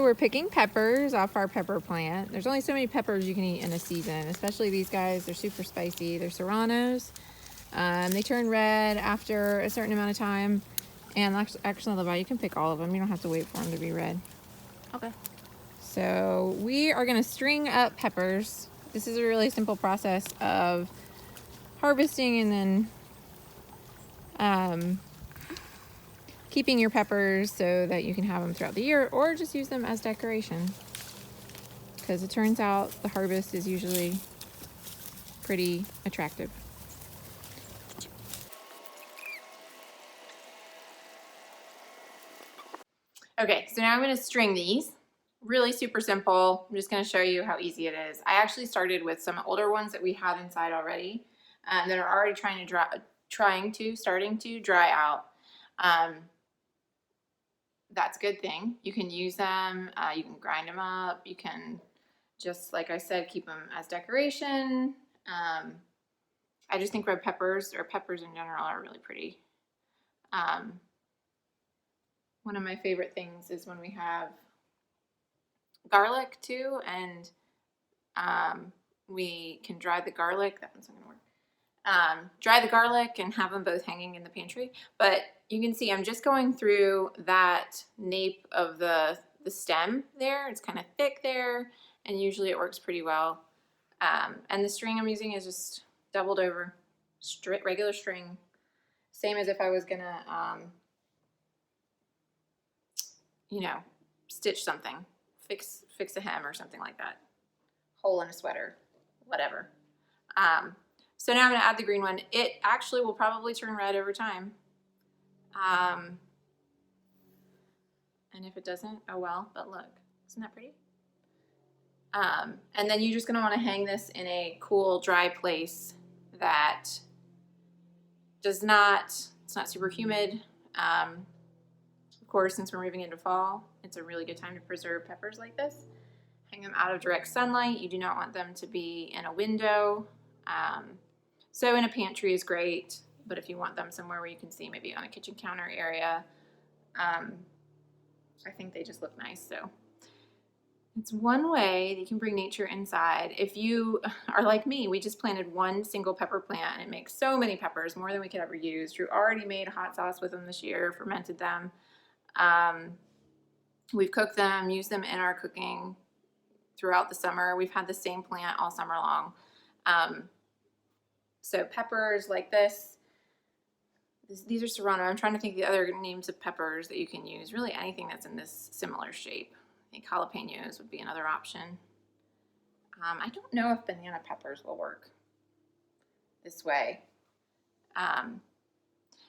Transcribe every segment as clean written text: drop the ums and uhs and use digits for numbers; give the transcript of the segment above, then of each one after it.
we're picking peppers off our pepper plant. There's only so many peppers you can eat in a season, especially these guys. They're super spicy. They're Serranos. They turn red after a certain amount of time. And actually, you can pick all of them. You don't have to wait for them to be red. Okay. So we are going to string up peppers. This is a really simple process of harvesting and then keeping your peppers so that you can have them throughout the year, or just use them as decoration, because it turns out the harvest is usually pretty attractive. Okay, so now I'm going to string these. Really super simple. I'm just going to show you how easy it is. I actually started with some older ones that we had inside already that are already starting to dry out. That's a good thing. You can use them, you can grind them up, you can just, like I said, keep them as decoration. I just think red peppers, or peppers in general, are really pretty. One of my favorite things is when we have garlic too, and we can dry the garlic. That one's not gonna work. Dry the garlic and have them both hanging in the pantry. But you can see I'm just going through that nape of the stem there. It's kind of thick there, and usually it works pretty well. And the string I'm using is just doubled over, regular string, same as if I was gonna, you know, stitch something, fix a hem or something like that, hole in a sweater, whatever. So now I'm going to add the green one. It actually will probably turn red over time. And if it doesn't, oh well, but look, isn't that pretty? And then you're just going to want to hang this in a cool, dry place that it's not super humid. Of course, since we're moving into fall, it's a really good time to preserve peppers like this. Hang them out of direct sunlight. You do not want them to be in a window. So in a pantry is great, but if you want them somewhere where you can see, maybe on a kitchen counter area, I think they just look nice. So it's one way that you can bring nature inside. If you are like me, we just planted one single pepper plant and it makes so many peppers, more than we could ever use. Drew already made hot sauce with them this year, fermented them. We've cooked them, used them in our cooking throughout the summer. We've had the same plant all summer long. So peppers like this, these are Serrano. I'm trying to think of the other names of peppers that you can use. Really anything that's in this similar shape. I think jalapenos would be another option. I don't know if banana peppers will work this way.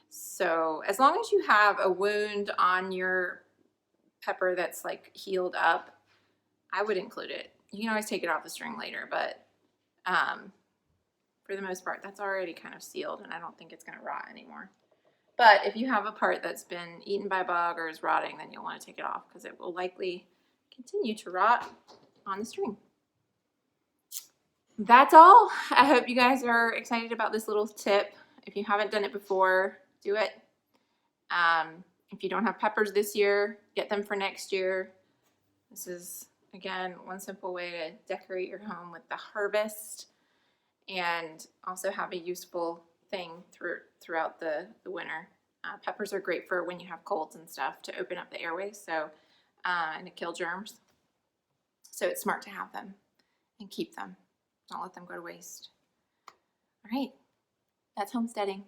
So as long as you have a wound on your pepper that's like healed up, I would include it. You can always take it off the string later, but for the most part, that's already kind of sealed, and I don't think it's going to rot anymore. But if you have a part that's been eaten by a bug or is rotting, then you'll want to take it off because it will likely continue to rot on the string. That's all. I hope you guys are excited about this little tip. If you haven't done it before, do it. If you don't have peppers this year, get them for next year. This is, again, one simple way to decorate your home with the harvest and also have a useful thing throughout the winter. Peppers are great for when you have colds and stuff, to open up the airways, so and to kill germs. So it's smart to have them and keep them. Don't let them go to waste. All right, that's homesteading.